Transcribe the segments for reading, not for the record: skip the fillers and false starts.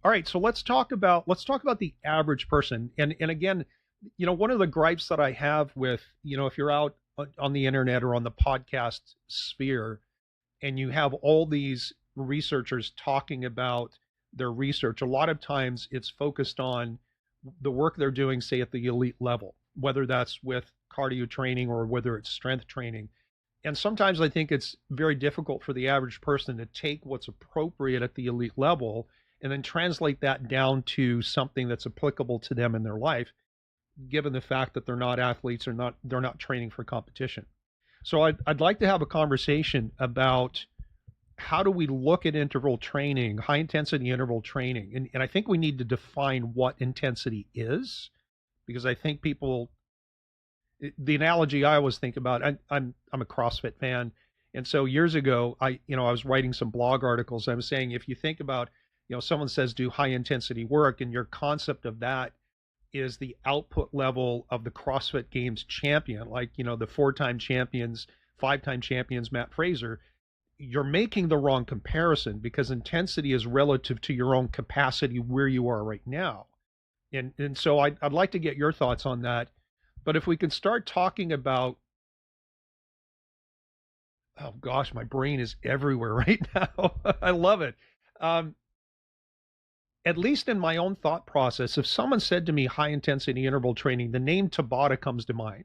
All right, so let's talk about the average person. And again, one of the gripes that I have with, if you're out on the internet or on the podcast sphere, and you have all these researchers talking about their research, a lot of times it's focused on the work they're doing, say at the elite level, whether that's with cardio training or whether it's strength training. And sometimes I think it's very difficult for the average person to take what's appropriate at the elite level and then translate that down to something that's applicable to them in their life, given the fact that they're not athletes or they're not training for competition. So I'd like to have a conversation about how do we look at interval training, high intensity interval training. And I think we need to define what intensity is, because I think people, the analogy I always think about, I'm a CrossFit fan. And so years ago, I was writing some blog articles. I was saying, if you think about, someone says do high intensity work, and your concept of that is the output level of the CrossFit Games champion, like, the 4-time champions, 5-time champions, Matt Fraser, you're making the wrong comparison, because intensity is relative to your own capacity where you are right now. And so I'd like to get your thoughts on that. But if we can start talking about, oh gosh, my brain is everywhere right now. I love it. At least in my own thought process, if someone said to me high intensity interval training, the name Tabata comes to mind.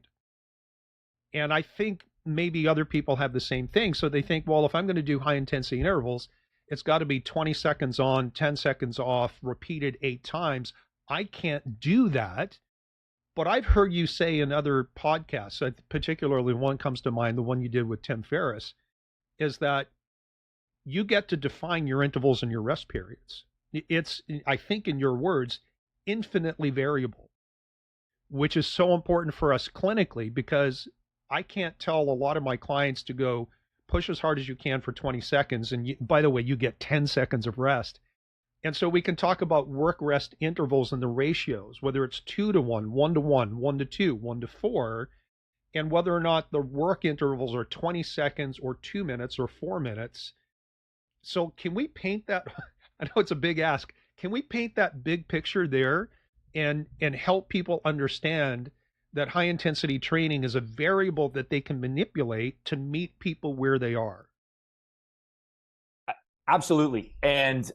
And I think maybe other people have the same thing. So they think, well, if I'm going to do high intensity intervals, it's got to be 20 seconds on, 10 seconds off, repeated 8 times. I can't do that. But I've heard you say in other podcasts, particularly one comes to mind, the one you did with Tim Ferriss, is that you get to define your intervals and your rest periods. It's, I think in your words, infinitely variable, which is so important for us clinically, because I can't tell a lot of my clients to go push as hard as you can for 20 seconds. And by the way, you get 10 seconds of rest. And so we can talk about work rest intervals and the ratios, whether it's 2 to 1, 1 to 1, 1 to 2, 1 to 4, and whether or not the work intervals are 20 seconds or 2 minutes or 4 minutes. So can we paint that? I know it's a big ask. Can we paint that big picture there and help people understand that high intensity training is a variable that they can manipulate to meet people where they are? Absolutely. And,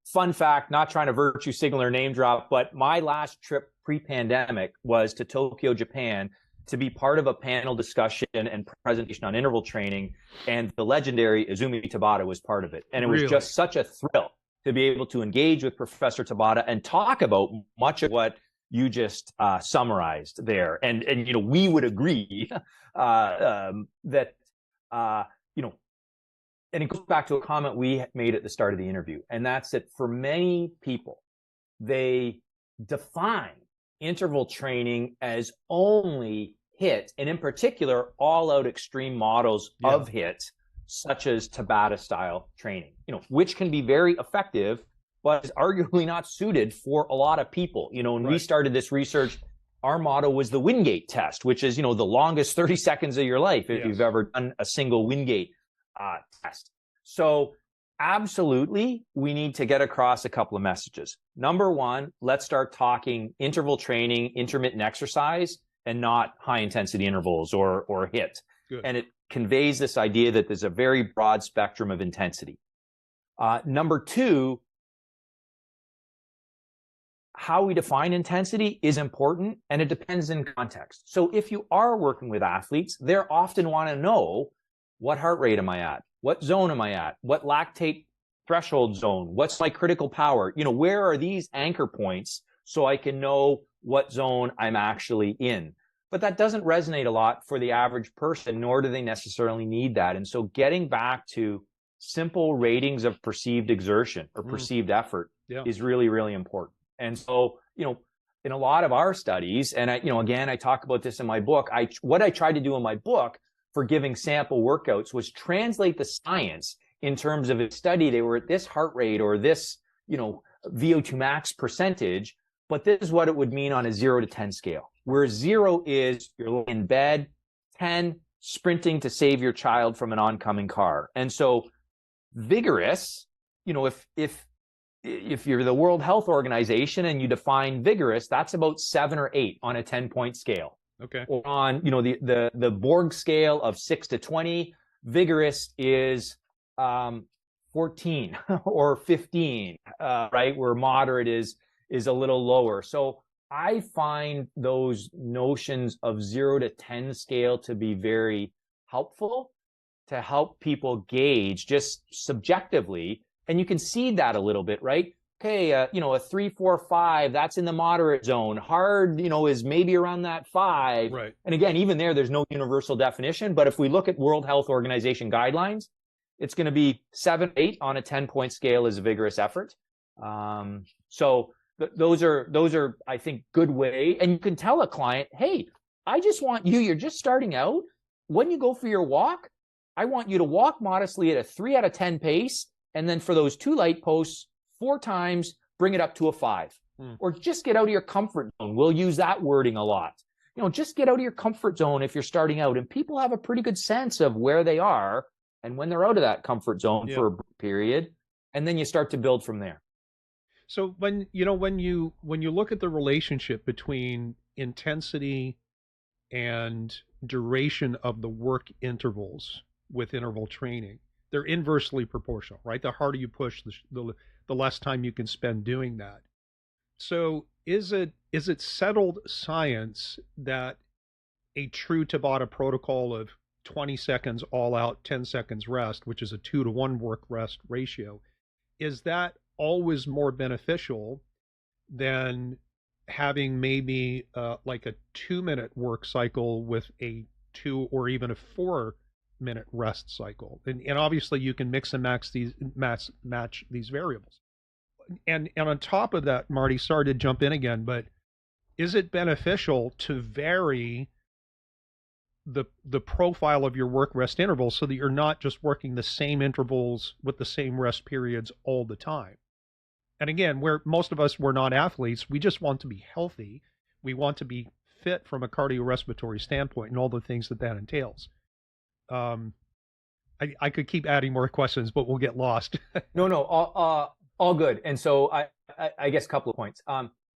fun fact, not trying to virtue signal or name drop, but my last trip pre-pandemic was to Tokyo, Japan, to be part of a panel discussion and presentation on interval training. And the legendary Izumi Tabata was part of it. And it was just such a thrill to be able to engage with Professor Tabata and talk about much of what you just summarized there. And we would agree that, and it goes back to a comment we made at the start of the interview. And that's that for many people, they define interval training as only HIIT, and in particular, all-out extreme models of HIIT, such as Tabata style training, which can be very effective, but is arguably not suited for a lot of people. When we started this research, our motto was the Wingate test, which is, the longest 30 seconds of your life if you've ever done a single Wingate test. So absolutely, we need to get across a couple of messages. Number one, let's start talking interval training, intermittent exercise, and not high intensity intervals or HIIT. Good. And it conveys this idea that there's a very broad spectrum of intensity. Number two, how we define intensity is important, and it depends in context. So if you are working with athletes, they often want to know, what heart rate am I at? What zone am I at? What lactate threshold zone? What's my critical power? Where are these anchor points so I can know what zone I'm actually in? But that doesn't resonate a lot for the average person, nor do they necessarily need that. And so getting back to simple ratings of perceived exertion or perceived effort is really, really important. And so, in a lot of our studies, and I talk about this in my book, what I tried to do in my book for giving sample workouts was translate the science in terms of a study. They were at this heart rate or this, VO2 max percentage, but this is what it would mean on a 0 to 10 scale, where 0 is you're in bed, 10 sprinting to save your child from an oncoming car. And so vigorous, if if you're the World Health Organization and you define vigorous, that's about 7 or 8 on a 10-point scale. Okay. Or on, the Borg scale of 6 to 20, vigorous is 14 or 15, right? Where moderate is a little lower. So I find those notions of 0 to 10 scale to be very helpful to help people gauge just subjectively. And you can see that a little bit, right? Okay, a 3, 4, 5, that's in the moderate zone. Hard, is maybe around that 5. Right. And again, even there's no universal definition. But if we look at World Health Organization guidelines, it's going to be 7, 8 on a 10-point scale is a vigorous effort. So those are, I think, good way. And you can tell a client, hey, I just want you're just starting out. When you go for your walk, I want you to walk modestly at a 3 out of 10 pace. And then for those 2 light posts, 4 times, bring it up to a 5. Or just get out of your comfort zone. We'll use that wording a lot. Just get out of your comfort zone if you're starting out. And people have a pretty good sense of where they are and when they're out of that comfort zone for a period. And then you start to build from there. So when you look at the relationship between intensity and duration of the work intervals with interval training, they're inversely proportional, right? The harder you push, the less time you can spend doing that. So is it settled science that a true Tabata protocol of 20 seconds all out, 10 seconds rest, which is a 2-to-1 work rest ratio, is that always more beneficial than having maybe like a 2-minute work cycle with a 2 or even a 4-minute rest cycle? And obviously you can mix and match these variables. And on top of that, Marty, sorry to jump in again, but is it beneficial to vary the profile of your work rest intervals so that you're not just working the same intervals with the same rest periods all the time? And again, where most of us, we're not athletes, we just want to be healthy. We want to be fit from a cardiorespiratory standpoint and all the things that entails. I could keep adding more questions, but we'll get lost. No, all good. And so I guess a couple of points.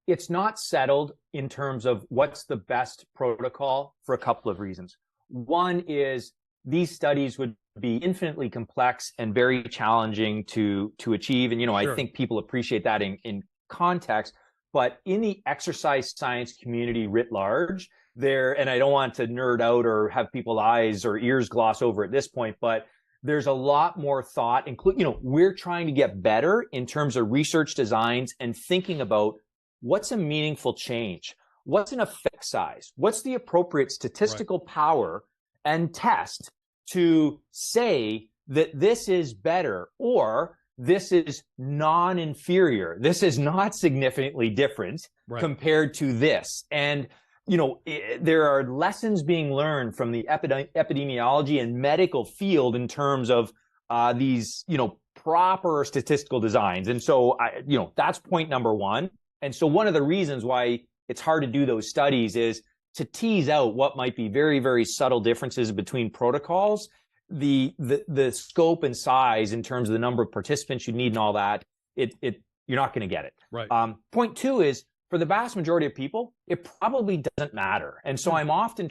It's not settled in terms of what's the best protocol for a couple of reasons. One is these studies would be infinitely complex and very challenging to achieve. And, Sure. I think people appreciate that in context, but in the exercise science community writ large, and I don't want to nerd out or have people's eyes or ears gloss over at this point, but there's a lot more thought, including, we're trying to get better in terms of research designs and thinking about what's a meaningful change, what's an effect size, what's the appropriate statistical power and test to say that this is better or this is non-inferior. This is not significantly different compared to this. And, there are lessons being learned from the epidemiology and medical field in terms of these, proper statistical designs. And so, that's point number one. And so one of the reasons why it's hard to do those studies is to tease out what might be very, very subtle differences between protocols, the scope and size in terms of the number of participants you need and all that. You're not going to get it. Right. Point two is, for the vast majority of people, it probably doesn't matter. And so I'm often,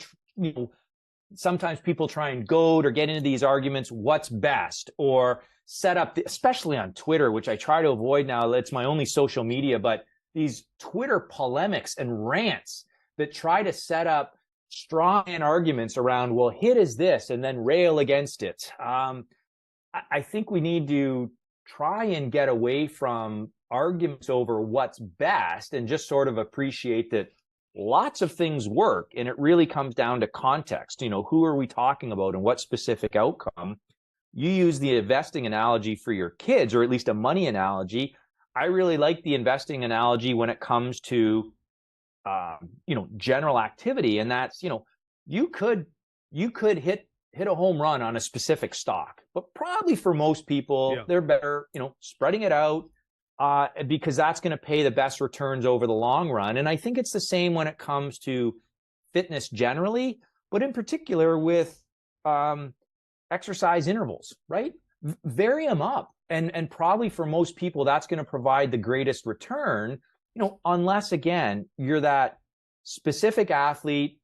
sometimes people try and goad or get into these arguments, what's best, or set up, especially on Twitter, which I try to avoid now. It's my only social media, but these Twitter polemics and rants that try to set up strong arguments around, well, HIIT is this, and then rail against it. I think we need to try and get away from arguments over what's best and just sort of appreciate that lots of things work, and it really comes down to context. Who are we talking about and what specific outcome? You use the investing analogy for your kids, or at least a money analogy. I really like the investing analogy when it comes to, general activity. And that's, you could hit a home run on a specific stock, but probably for most people, they're better, spreading it out, because that's going to pay the best returns over the long run. And I think it's the same when it comes to fitness generally, but in particular with exercise intervals, right? vary them up. And probably for most people, that's going to provide the greatest return, unless, again, you're that specific athlete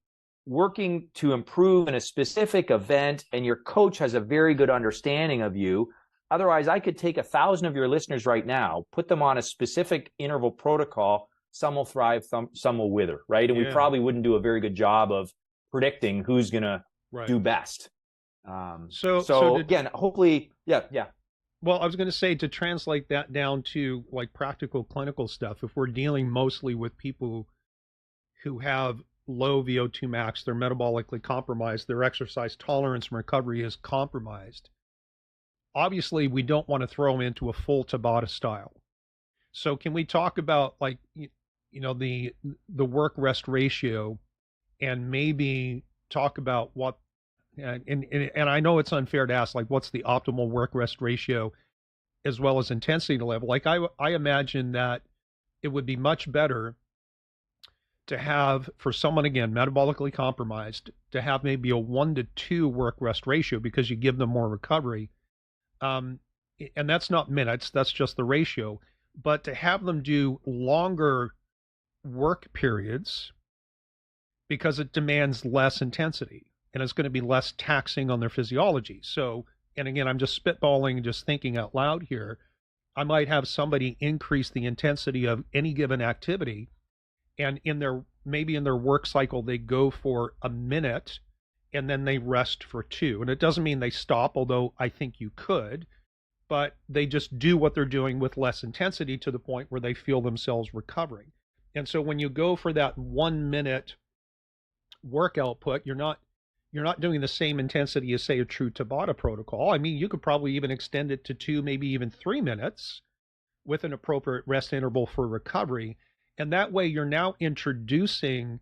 working to improve in a specific event and your coach has a very good understanding of you. Otherwise, I could take 1,000 of your listeners right now, put them on a specific interval protocol. Some will thrive, some will wither, right? And we probably wouldn't do a very good job of predicting who's going to do best. So again, hopefully, yeah. Well, I was going to say, to translate that down to like practical clinical stuff, if we're dealing mostly with people who have low VO2 max, they're metabolically compromised, their exercise tolerance and recovery is compromised. Obviously, we don't want to throw them into a full Tabata style. So can we talk about like, the work rest ratio, and maybe talk about what, and I know it's unfair to ask, like, what's the optimal work rest ratio as well as intensity level? Like I imagine that it would be much better to have, for someone, again, metabolically compromised, to have maybe a 1-to-2 work rest ratio, because you give them more recovery. And that's not minutes, that's just the ratio. But to have them do longer work periods, because it demands less intensity and it's going to be less taxing on their physiology. So, and again, I'm just spitballing and just thinking out loud here. I might have somebody increase the intensity of any given activity, and maybe in their work cycle, they go for a minute and then they rest for 2. And it doesn't mean they stop, although I think you could, but they just do what they're doing with less intensity to the point where they feel themselves recovering. And so when you go for that 1 minute work output, you're not doing the same intensity as, say, a true Tabata protocol. I mean, you could probably even extend it to 2, maybe even 3 minutes with an appropriate rest interval for recovery. And that way you're now introducing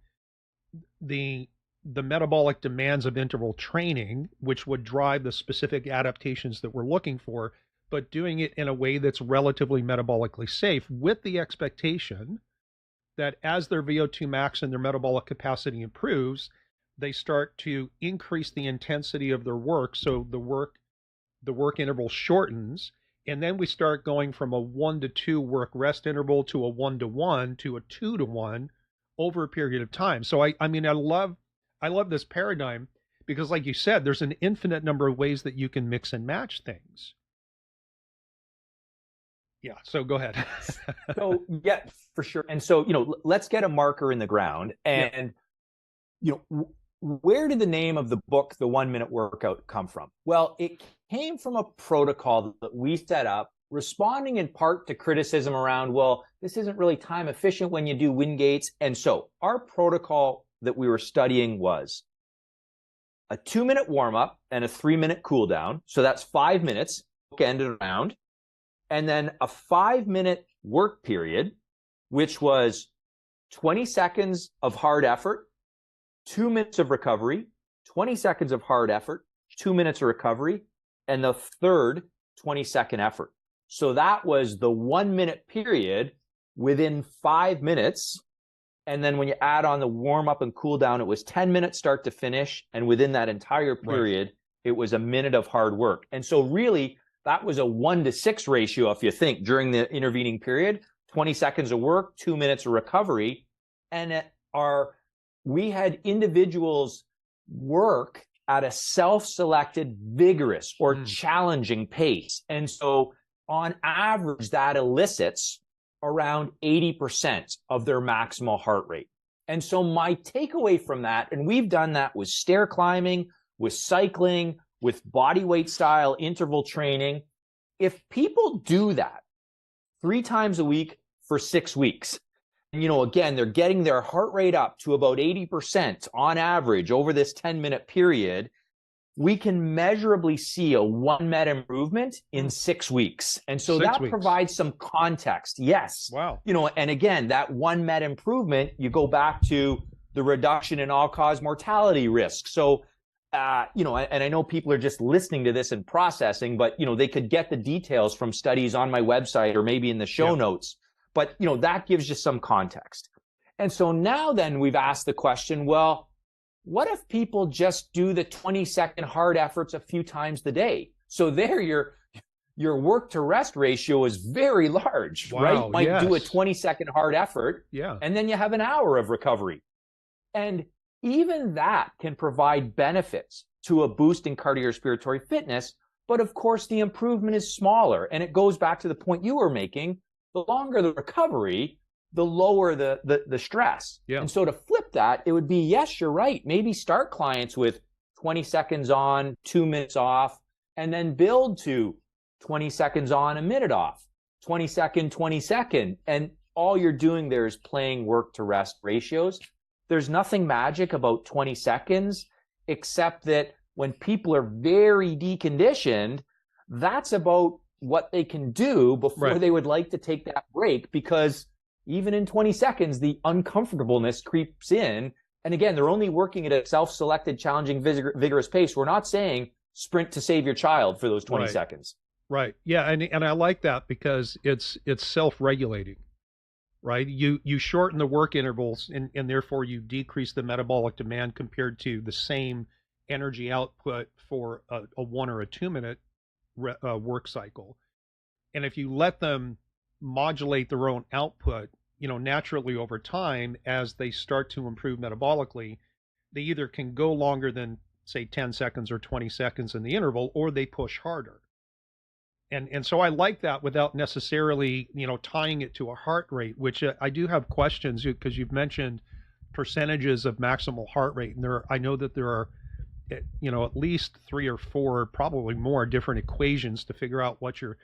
the metabolic demands of interval training, which would drive the specific adaptations that we're looking for, but doing it in a way that's relatively metabolically safe, with the expectation that as their VO2 max and their metabolic capacity improves, they start to increase the intensity of their work. So the work interval shortens. And then we start going from a 1-to-2 work rest interval to a 1-to-1 to a 2-to-1 over a period of time. So I love this paradigm, because like you said, there's an infinite number of ways that you can mix and match things. Yeah, so go ahead. So yeah, for sure. And so, let's get a marker in the ground. And, where did the name of the book, The 1 Minute Workout, come from? Well, it came from a protocol that we set up, responding in part to criticism around, well, this isn't really time efficient when you do Wingates. And so our protocol that we were studying was a 2-minute warm up and a 3-minute cool down. So that's 5 minutes, bookended around. And then a 5-minute work period, which was 20 seconds of hard effort, 2 minutes of recovery, 20 seconds of hard effort, 2 minutes of recovery, and the third 20-second effort. So that was the 1 minute period within 5 minutes. And then when you add on the warm up and cool down, it was 10 minutes start to finish. And within that entire period, it was a minute of hard work. And so really, that was a 1-to-6 ratio, if you think, during the intervening period, 20 seconds of work, 2 minutes of recovery. And we had individuals work at a self-selected, vigorous or challenging pace. And so on average, that elicits around 80% of their maximal heart rate. And so my takeaway from that, and we've done that with stair climbing, with cycling, with body weight style interval training. If people do that 3 times a week for 6 weeks, and again, they're getting their heart rate up to about 80% on average over this 10-minute period, we can measurably see a 1 met improvement in 6 weeks. And so that provides some context. Yes. Wow. And again, that 1 met improvement, you go back to the reduction in all-cause mortality risk. So, and I know people are just listening to this and processing, but, they could get the details from studies on my website or maybe in the show notes. But, that gives you some context. And so now then we've asked the question, well, what if people just do the 20-second hard efforts a few times a day? So there your work to rest ratio is very large, Wow, right? You might do a yes. 20-second hard effort, Yeah. and then you have an hour of recovery. And even that can provide benefits to a boost in cardiorespiratory fitness. But of course, the improvement is smaller. And it goes back to the point you were making. The longer the recovery, the lower the stress. Yeah. And so to flip that, it would be, yes, you're right. Maybe start clients with 20 seconds on, 2 minutes off, and then build to 20 seconds on, a minute off, 20 second, 20 second. And all you're doing there is playing work to rest ratios. There's nothing magic about 20 seconds, except that when people are very deconditioned, that's about what they can do before they would like to take that break, because even in 20 seconds, the uncomfortableness creeps in. And again, they're only working at a self-selected, challenging, vigorous pace. We're not saying sprint to save your child for those 20 seconds. Right. Yeah. And I like that because it's self-regulating, right? You shorten the work intervals and therefore you decrease the metabolic demand compared to the same energy output for a 1 or a 2 minute work cycle. And if you let them modulate their own output, naturally over time, as they start to improve metabolically, they either can go longer than, say, 10 seconds or 20 seconds in the interval, or they push harder. And so I like that without necessarily, tying it to a heart rate, which I do have questions, because you've mentioned percentages of maximal heart rate. And I know that there are, at least 3 or 4, probably more different equations to figure out what your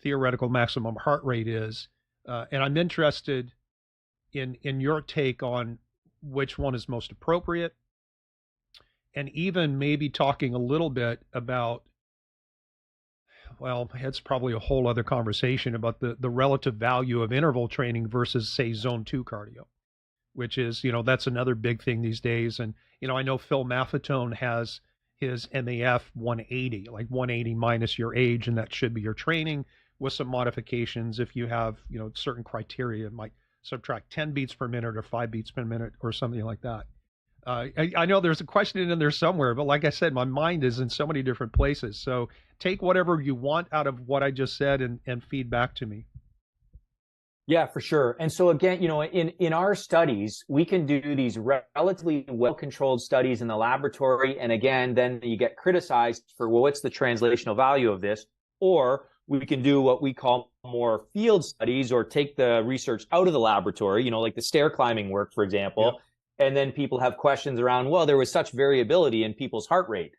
theoretical maximum heart rate is. And I'm interested in your take on which one is most appropriate, and even maybe talking a little bit about, well, it's probably a whole other conversation about the relative value of interval training versus, say, zone 2 cardio, which is, that's another big thing these days. And, I know Phil Maffetone has his MAF 180, like 180 minus your age, and that should be your training, with some modifications. If you have, certain criteria, it might subtract 10 beats per minute or 5 beats per minute or something like that. I know there's a question in there somewhere, but like I said, my mind is in so many different places. So take whatever you want out of what I just said and feed back to me. Yeah, for sure. And so again, in our studies, we can do these relatively well-controlled studies in the laboratory. And again, then you get criticized for, well, what's the translational value of this? Or we can do what we call more field studies, or take the research out of the laboratory, like the stair climbing work, for example. Yeah. And then people have questions around, well, there was such variability in people's heart rate.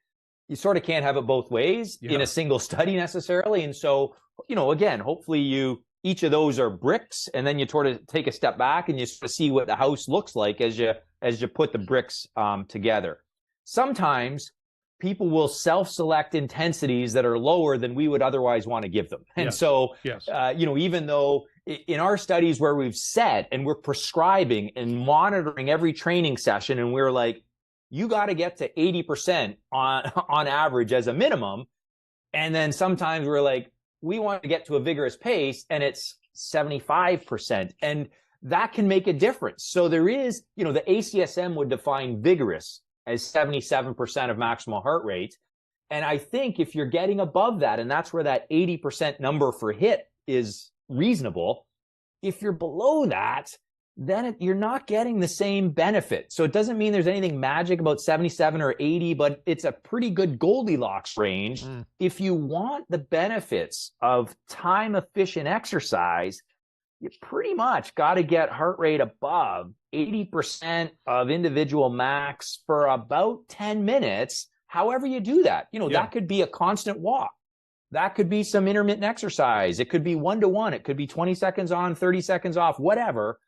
You sort of can't have it both ways in a single study necessarily. And so, again, hopefully each of those are bricks, and then you sort of take a step back and you sort of see what the house looks like as you put the bricks together. Sometimes people will self-select intensities that are lower than we would otherwise want to give them. And so, even though in our studies where we've set and we're prescribing and monitoring every training session, and we're like, you got to get to 80% on average as a minimum. And then sometimes we're like, we want to get to a vigorous pace, and it's 75%. And that can make a difference. So there is, the ACSM would define vigorous as 77% of maximal heart rate. And I think if you're getting above that, and that's where that 80% number for HIIT is reasonable, if you're below that, then you're not getting the same benefit. So it doesn't mean there's anything magic about 77 or 80, but it's a pretty good Goldilocks range. If you want the benefits of time-efficient exercise, you pretty much got to get heart rate above 80% of individual max for about 10 minutes. However you do that, that could be a constant walk. That could be some intermittent exercise. It could be 1-to-1. It could be 20 seconds on, 30 seconds off, whatever.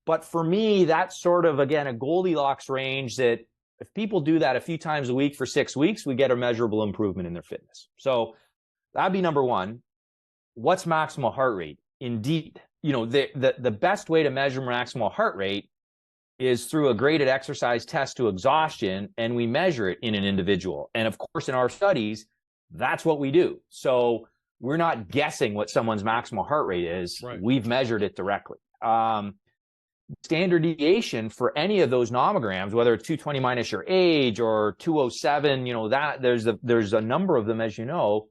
But for me, that's sort of, again, a Goldilocks range that if people do that a few times a week for 6 weeks, we get a measurable improvement in their fitness. So that'd be number one. What's maximal heart rate? Indeed, the best way to measure maximal heart rate is through a graded exercise test to exhaustion, and we measure it in an individual. And of course, in our studies, that's what we do. So we're not guessing what someone's maximal heart rate is. Right. We've measured it directly. Standard deviation for any of those nomograms, whether it's 220 minus your age or 207, that there's a number of them, as you know.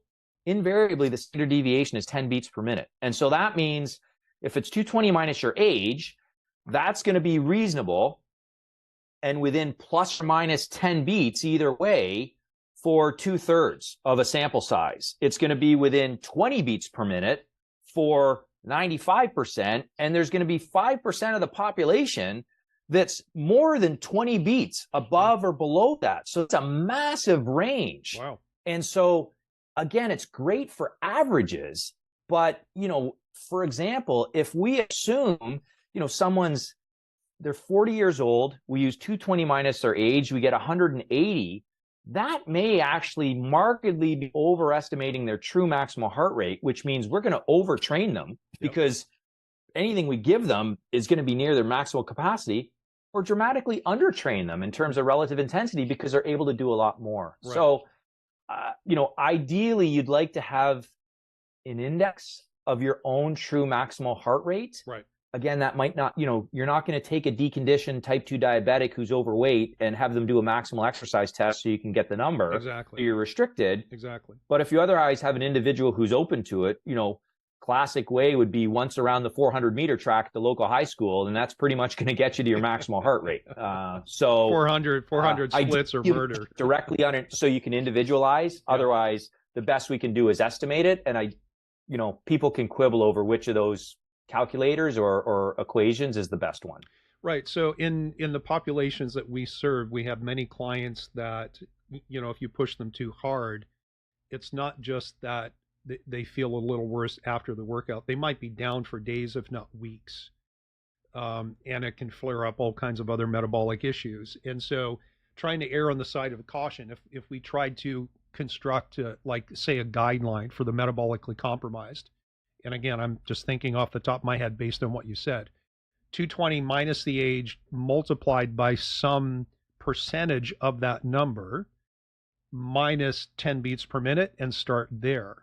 invariably the standard deviation is 10 beats per minute. And so that means if it's 220 minus your age, that's going to be reasonable and within plus or minus 10 beats either way for 2/3 of a sample size. It's going to be within 20 beats per minute for 95%, and there's going to be 5% of the population that's more than 20 beats above or below that. So it's a massive range. Wow. And so again, it's great for averages, but for example, if we assume, they're 40 years old, we use 220 minus their age, we get 180, that may actually markedly be overestimating their true maximal heart rate, which means we're going to overtrain them because anything we give them is going to be near their maximal capacity, or dramatically undertrain them in terms of relative intensity because they're able to do a lot more. Right. So, ideally, you'd like to have an index of your own true maximal heart rate. Right. Again, that might not, you're not going to take a deconditioned type 2 diabetic who's overweight and have them do a maximal exercise test so you can get the number. Exactly. So you're restricted. Exactly. But if you otherwise have an individual who's open to it, classic way would be once around the 400-meter track at the local high school, and that's pretty much going to get you to your maximal heart rate. So 400 splits or murder. Directly on it so you can individualize. Yeah. Otherwise, the best we can do is estimate it. And people can quibble over which of those calculators or equations is the best one. Right. So in the populations that we serve, we have many clients that, if you push them too hard, it's not just that they feel a little worse after the workout. They might be down for days, if not weeks. And it can flare up all kinds of other metabolic issues. And so trying to err on the side of caution, if we tried to construct, say, a guideline for the metabolically compromised, and again, I'm just thinking off the top of my head based on what you said, 220 minus the age multiplied by some percentage of that number minus 10 beats per minute and start there.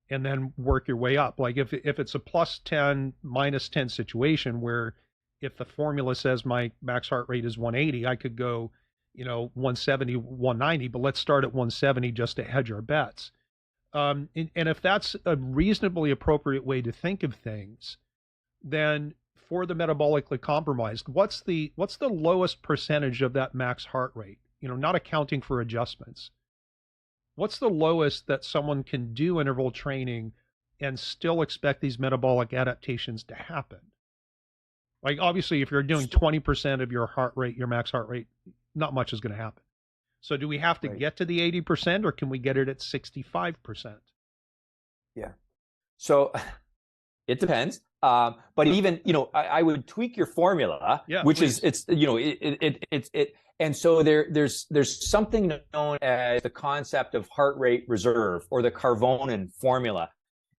And then work your way up. Like if it's a plus 10, minus 10 situation where if the formula says my max heart rate is 180, I could go, 170, 190, but let's start at 170 just to hedge our bets. And if that's a reasonably appropriate way to think of things, then for the metabolically compromised, what's the lowest percentage of that max heart rate? Not accounting for adjustments. What's the lowest that someone can do interval training and still expect these metabolic adaptations to happen? Like obviously, if you're doing 20% of your heart rate, your max heart rate, not much is going to happen. So do we have to get to the 80% or can we get it at 65%? Yeah. So it depends. But even, I would tweak your formula, which please. And so there's something known as the concept of heart rate reserve or the Carvonen formula.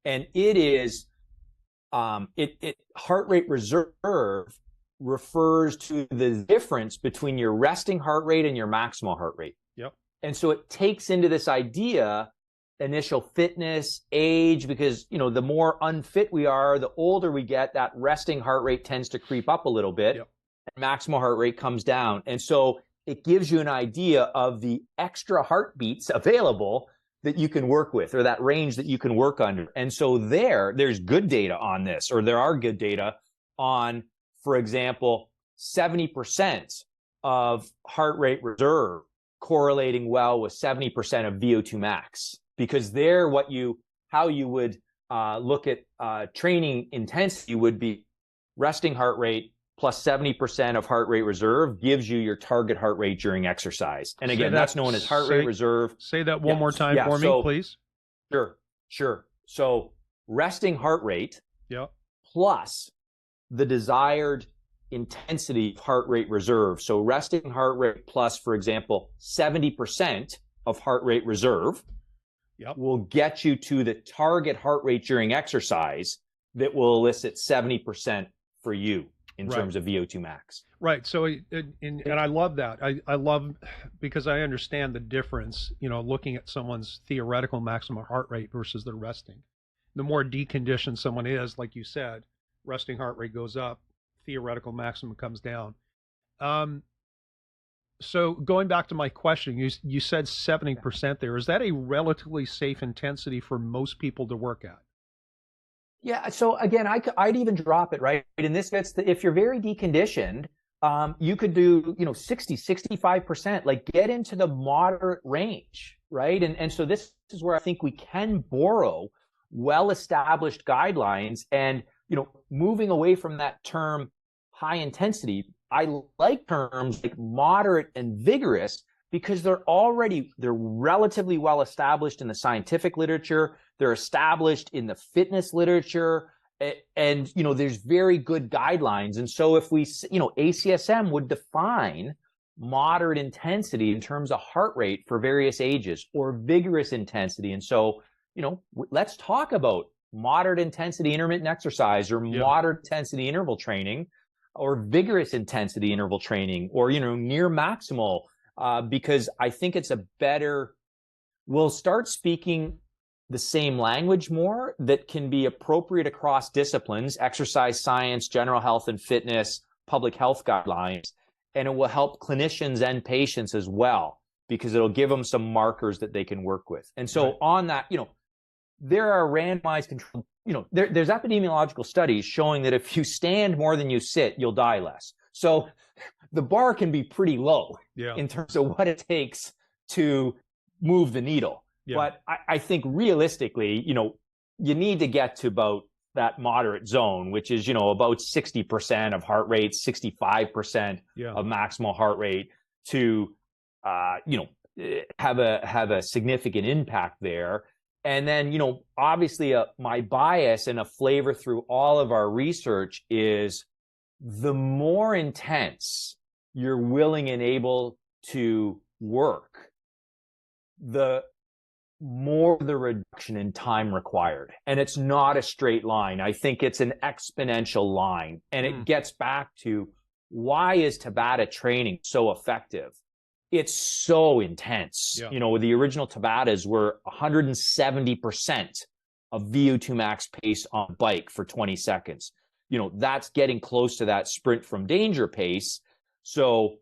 And it is, heart rate reserve refers to the difference between your resting heart rate and your maximal heart rate. Yep. And so it takes into this idea initial fitness, age, because, the more unfit we are, the older we get, that resting heart rate tends to creep up a little bit. Yep. And maximal heart rate comes down. And so it gives you an idea of the extra heartbeats available that you can work with, or that range that you can work under. And so there's good data on this, or there are good data on, for example, 70% of heart rate reserve correlating well with 70% of VO2 max, because how you would look at training intensity would be resting heart rate plus 70% of heart rate reserve gives you your target heart rate during exercise. And again, that's known as heart rate reserve. Say that one more time for me, please. Sure. So resting heart rate plus the desired intensity of heart rate reserve. So resting heart rate plus, for example, 70% of heart rate reserve will get you to the target heart rate during exercise that will elicit 70% for you in terms of VO2 max. Right. So, and I love that. I love, because I understand the difference, looking at someone's theoretical maximum heart rate versus their resting. The more deconditioned someone is, like you said, resting heart rate goes up, theoretical maximum comes down. So going back to my question, you said 70% there. Is that a relatively safe intensity for most people to work at? Yeah. So again, I'd even drop it, right? And this gets if you're very deconditioned, you could do, 60, 65%, like get into the moderate range, right? And so this is where I think we can borrow well-established guidelines and, moving away from that term high intensity. I like terms like moderate and vigorous because they're relatively well established in the scientific literature. They're established in the fitness literature, and there's very good guidelines. And so if we, ACSM would define moderate intensity in terms of heart rate for various ages, or vigorous intensity. And so, let's talk about moderate intensity intermittent exercise, or moderate intensity interval training, or vigorous intensity interval training, or near maximal, because I think it's we'll start speaking the same language more that can be appropriate across disciplines: exercise science, general health and fitness, public health guidelines, and it will help clinicians and patients as well, because it'll give them some markers that they can work with. And so on that, there are randomized control, there's epidemiological studies showing that if you stand more than you sit, you'll die less. So the bar can be pretty low in terms of what it takes to move the needle. But I think realistically, you need to get to about that moderate zone, which is, about 60% of heart rate, 65% of maximal heart rate, to, have a significant impact there. And then, obviously my bias and a flavor through all of our research is the more intense you're willing and able to work, the more the reduction in time required. And it's not a straight line. I think it's an exponential line. And it gets back to, why is Tabata training so effective? It's so intense. The original Tabatas were 170% of VO2 max pace on bike for 20 seconds. That's getting close to that sprint from danger pace. So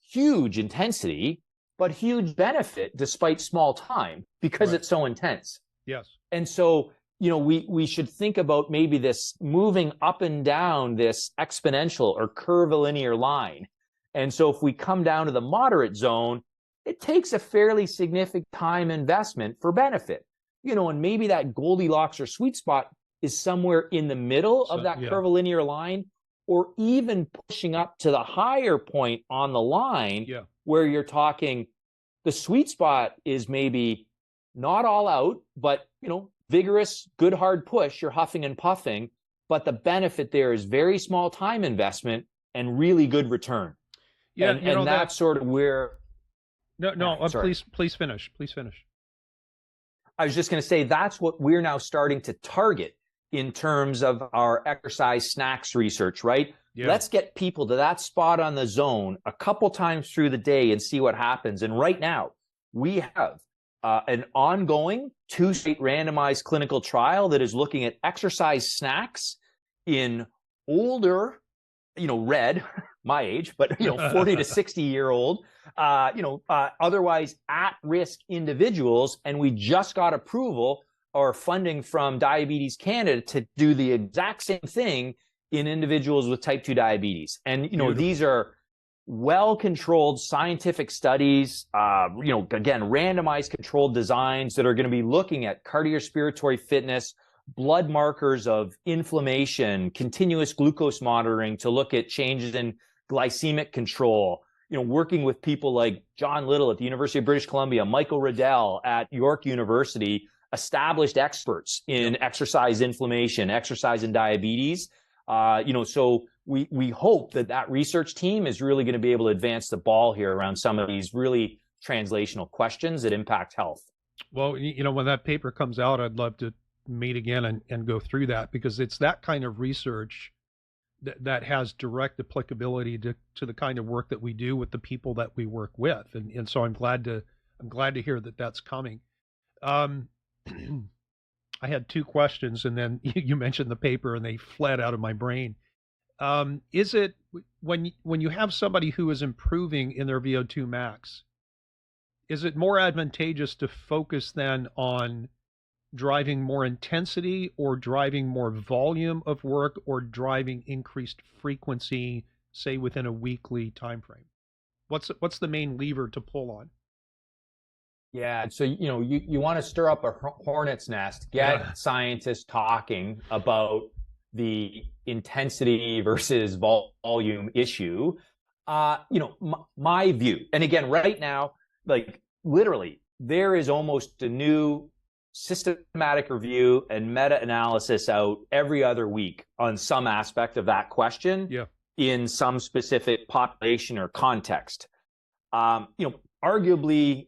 huge intensity, but huge benefit despite small time, because it's so intense. Yes. And so, we should think about maybe this moving up and down this exponential or curvilinear line. And so if we come down to the moderate zone, it takes a fairly significant time investment for benefit. And maybe that Goldilocks or sweet spot is somewhere in the middle of that curvilinear line, or even pushing up to the higher point on the line, where you're talking, the sweet spot is maybe not all out, but, vigorous, good hard push, you're huffing and puffing, but the benefit there is very small time investment and really good return. Yeah, and that's sort of where. Please finish. Please finish. I was just going to say, that's what we're now starting to target in terms of our exercise snacks research, right? Let's get people to that spot on the zone a couple times through the day and see what happens. And right now, we have an ongoing 2-state randomized clinical trial that is looking at exercise snacks in older, red, my age, but 40 to 60-year-old, otherwise at-risk individuals. And we just got approval or funding from Diabetes Canada to do the exact same thing in individuals with type 2 diabetes. And, these are well-controlled scientific studies, again, randomized controlled designs that are going to be looking at cardiorespiratory fitness, blood markers of inflammation, continuous glucose monitoring to look at changes in glycemic control, working with people like John Little at the University of British Columbia, Michael Riddell at York University, established experts in exercise inflammation, exercise and diabetes. So we hope that research team is really going to be able to advance the ball here around some of these really translational questions that impact health. Well, when that paper comes out, I'd love to meet again and go through that, because it's that kind of research that has direct applicability to the kind of work that we do with the people that we work with. And so I'm glad to hear that that's coming. I had two questions, and then you mentioned the paper and they fled out of my brain. Is it when you have somebody who is improving in their VO2 max, is it more advantageous to focus then on driving more intensity or driving more volume of work or driving increased frequency, say within a weekly time frame? What's the main lever to pull on? Yeah, so you want to stir up a hornet's nest, get scientists talking about the intensity versus volume issue. My view, and again, right now, like literally, there is almost a new systematic review and meta-analysis out every other week on some aspect of that question in some specific population or context. Arguably,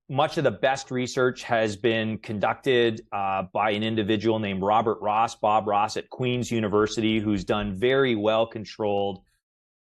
much of the best research has been conducted by an individual named Bob Ross at Queen's University, who's done very well-controlled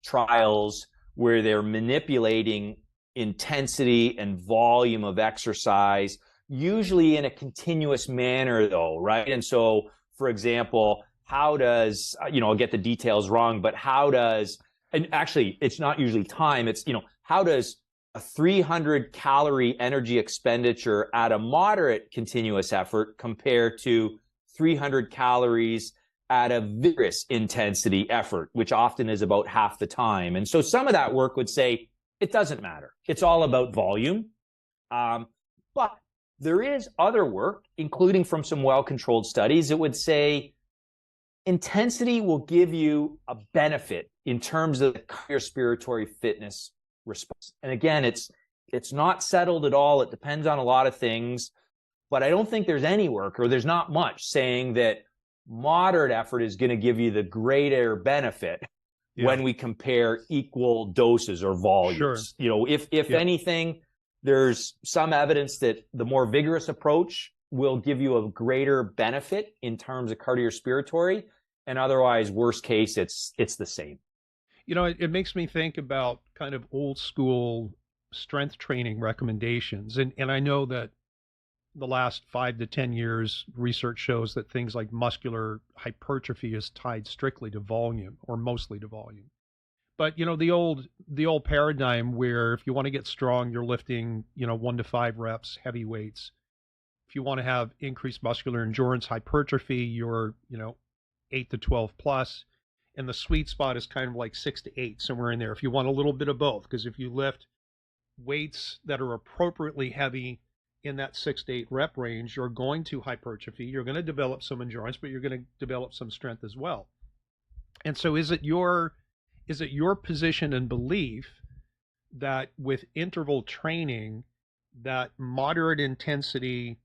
trials where they're manipulating intensity and volume of exercise, usually in a continuous manner, though, right? And so, for example, how does, I'll get the details wrong, but and actually, it's not usually time, it's, how does a 300 calorie energy expenditure at a moderate continuous effort compare to 300 calories at a vigorous intensity effort, which often is about half the time. And so some of that work would say it doesn't matter. It's all about volume. But there is other work, including from some well-controlled studies, that would say intensity will give you a benefit in terms of the cardiorespiratory fitness response. And again, it's not settled at all. It depends on a lot of things, but I don't think there's any work, or there's not much, saying that moderate effort is going to give you the greater benefit when we compare equal doses or volumes. Sure. If anything, there's some evidence that the more vigorous approach will give you a greater benefit in terms of cardiorespiratory, and otherwise, worst case, it's the same. It makes me think about kind of old school strength training recommendations. And I know that the last 5 to 10 years, research shows that things like muscular hypertrophy is tied strictly to volume, or mostly to volume. But, the old paradigm where if you want to get strong, you're lifting, 1 to 5 reps, heavy weights. If you want to have increased muscular endurance, hypertrophy, you're, 8 to 12 plus. And the sweet spot is kind of like 6 to 8, somewhere in there, if you want a little bit of both. Because if you lift weights that are appropriately heavy in that 6 to 8 rep range, you're going to hypertrophy, you're going to develop some endurance, but you're going to develop some strength as well. And so is it your position and belief that with interval training, that moderate intensity,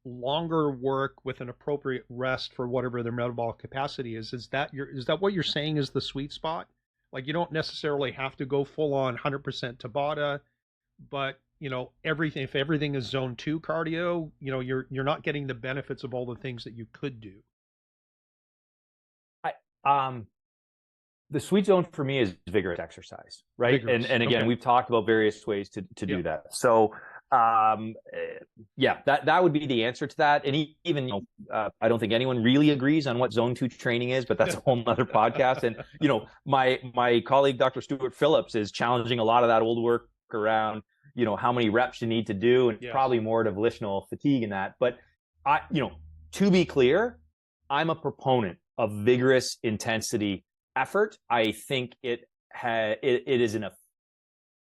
longer work with an appropriate rest for whatever their metabolic capacity is that what you're saying is the sweet spot? Like, you don't necessarily have to go full on 100% Tabata, but if everything is zone 2 cardio, you're not getting the benefits of all the things that you could do. The sweet zone for me is vigorous exercise, right? Vigorous. And again, we've talked about various ways to do that. So that would be the answer to that. And even, I don't think anyone really agrees on what zone 2 training is, but that's a whole nother podcast. And, my colleague, Dr. Stuart Phillips, is challenging a lot of that old work around, how many reps you need to do, and probably more to volitional fatigue in that. But to be clear, I'm a proponent of vigorous intensity effort. I think it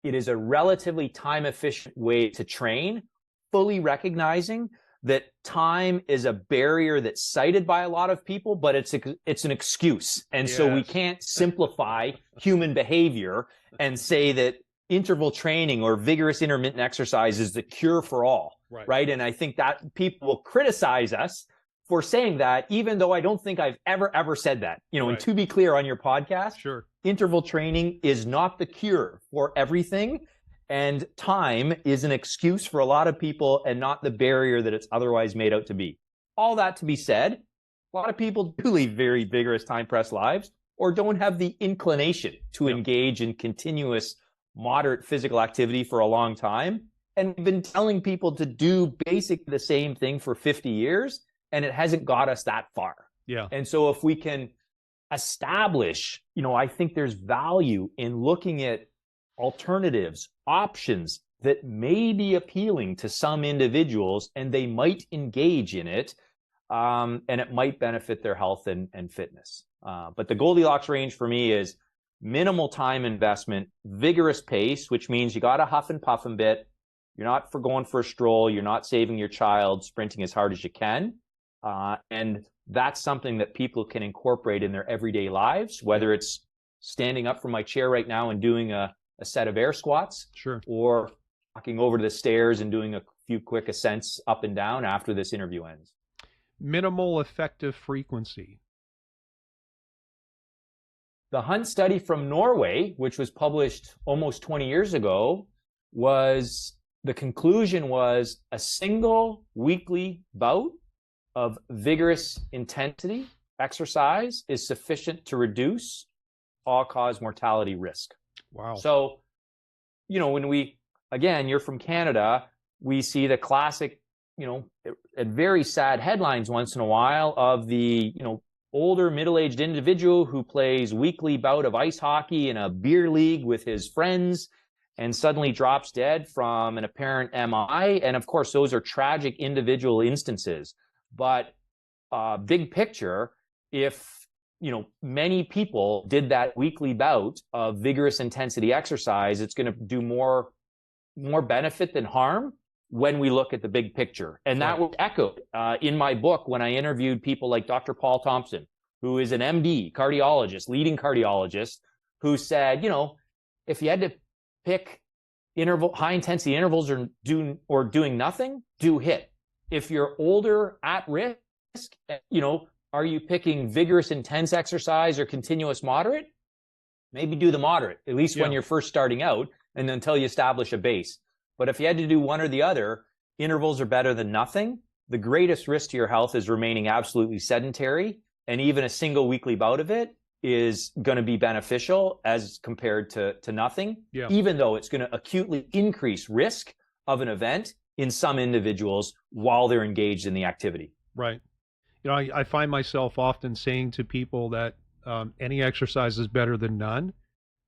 is a relatively time efficient way to train, fully recognizing that time is a barrier that's cited by a lot of people, but it's an excuse. And so we can't simplify human behavior and say that interval training or vigorous intermittent exercise is the cure for all, right? And I think that people will criticize us for saying that, even though I don't think I've ever said that. And to be clear on your podcast, interval training is not the cure for everything, and time is an excuse for a lot of people and not the barrier that it's otherwise made out to be. All that to be said, a lot of people do lead very vigorous time-pressed lives or don't have the inclination to engage in continuous moderate physical activity for a long time, and we've been telling people to do basically the same thing for 50 years, and it hasn't got us that far. And so if we can establish, I think there's value in looking at alternatives, options that may be appealing to some individuals, and they might engage in it, and it might benefit their health and fitness. But the Goldilocks range for me is minimal time investment, vigorous pace, which means you got to huff and puff a bit. You're not going for a stroll. You're not saving your child, sprinting as hard as you can. And that's something that people can incorporate in their everyday lives, whether it's standing up from my chair right now and doing a set of air squats, Sure, or walking over to the stairs and doing a few quick ascents up and down after this interview ends. minimal effective frequency. The Hunt study from Norway, which was published almost 20 years ago, the conclusion was a single weekly bout of vigorous intensity exercise is sufficient to reduce all-cause mortality risk. Wow. So, again, you're from Canada, we see the classic, very sad headlines once in a while of the, older middle-aged individual who plays weekly bout of ice hockey in a beer league with his friends and suddenly drops dead from an apparent MI. And of course, those are tragic individual instances. But big picture, if many people did that weekly bout of vigorous intensity exercise, it's going to do more benefit than harm when we look at the big picture. And that was echoed in my book when I interviewed people like Dr. Paul Thompson, who is an MD, cardiologist, leading cardiologist, who said, if you had to pick high intensity intervals or doing nothing, do HIIT. If you're older, at risk, are you picking vigorous intense exercise or continuous moderate? Maybe do the moderate, at least when you're first starting out and until you establish a base. But if you had to do one or the other, intervals are better than nothing. The greatest risk to your health is remaining absolutely sedentary, and even a single weekly bout of it is going to be beneficial as compared to nothing, even though it's going to acutely increase risk of an event in some individuals while they're engaged in the activity. Right. I find myself often saying to people that any exercise is better than none,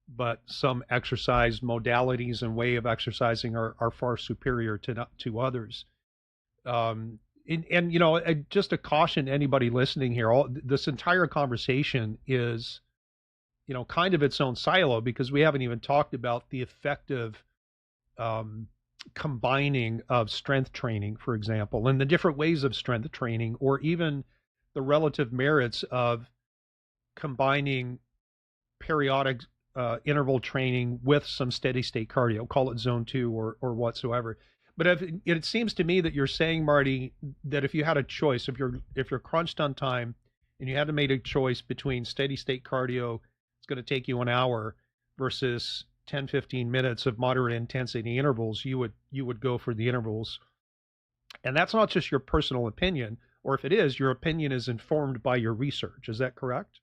but some exercise modalities and way of exercising are far superior to others. And just to caution anybody listening here, this entire conversation is, kind of its own silo, because we haven't even talked about the effective combining of strength training, for example, and the different ways of strength training, or even the relative merits of combining periodic interval training with some steady state cardio, call it zone 2 or whatsoever. But it seems to me that you're saying, Marty, that if you had a choice, if you're crunched on time and you had to make a choice between steady state cardio, it's going to take you an hour, versus 10-15 minutes of moderate intensity intervals, you would go for the intervals. And that's not just your personal opinion, or if it is, your opinion is informed by your research. Is that correct?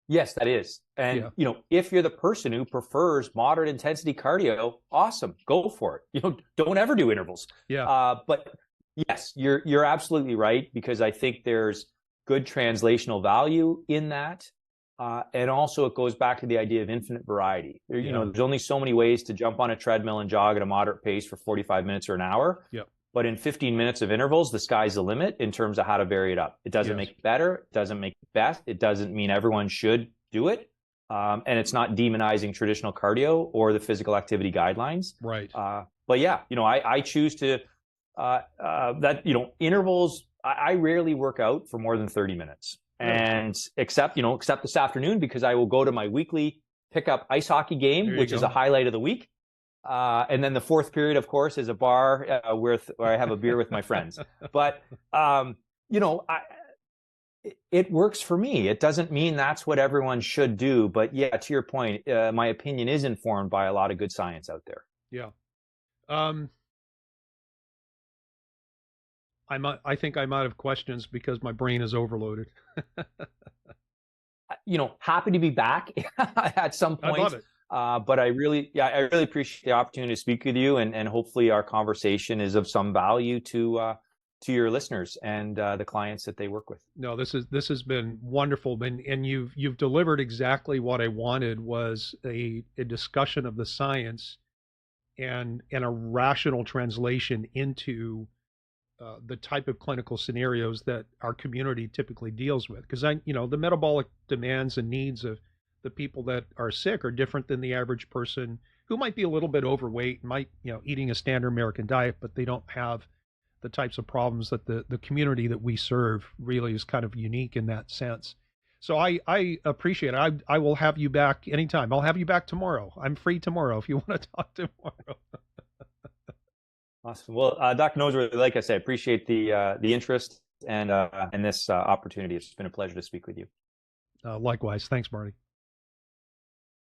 Yes, that is. And, if you're the person who prefers moderate intensity cardio, awesome, go for it. Don't ever do intervals. Yeah. But yes, you're absolutely right, because I think there's good translational value in that. And also it goes back to the idea of infinite variety. There's only so many ways to jump on a treadmill and jog at a moderate pace for 45 minutes or an hour. Yep. But in 15 minutes of intervals, the sky's the limit in terms of how to vary it up. It doesn't make it better. It doesn't make it best. It doesn't mean everyone should do it. And it's not demonizing traditional cardio or the physical activity guidelines. Right. But yeah, I choose to, intervals, I rarely work out for more than 30 minutes. And except this afternoon, because I will go to my weekly pickup ice hockey game, which is a highlight of the week. And then the fourth period, of course, is a bar where I have a beer with my friends. But, it works for me. It doesn't mean that's what everyone should do. But yeah, to your point, my opinion is informed by a lot of good science out there. Yeah. I think I'm out of questions because my brain is overloaded. Happy to be back at some point. I love it. But I really appreciate the opportunity to speak with you, and hopefully our conversation is of some value to to your listeners and the clients that they work with. No, this has been wonderful, and you've delivered exactly what I wanted, was a discussion of the science and a rational translation into the type of clinical scenarios that our community typically deals with. Because the metabolic demands and needs of the people that are sick are different than the average person who might be a little bit overweight, might, eating a standard American diet, but they don't have the types of problems that the community that we serve really is kind of unique in that sense. So I appreciate it. I will have you back anytime. I'll have you back tomorrow. I'm free tomorrow if you want to talk tomorrow. Awesome. Well, Dr. Noseworthy, like I said, appreciate the interest and this opportunity. It's been a pleasure to speak with you. Likewise. Thanks, Marty.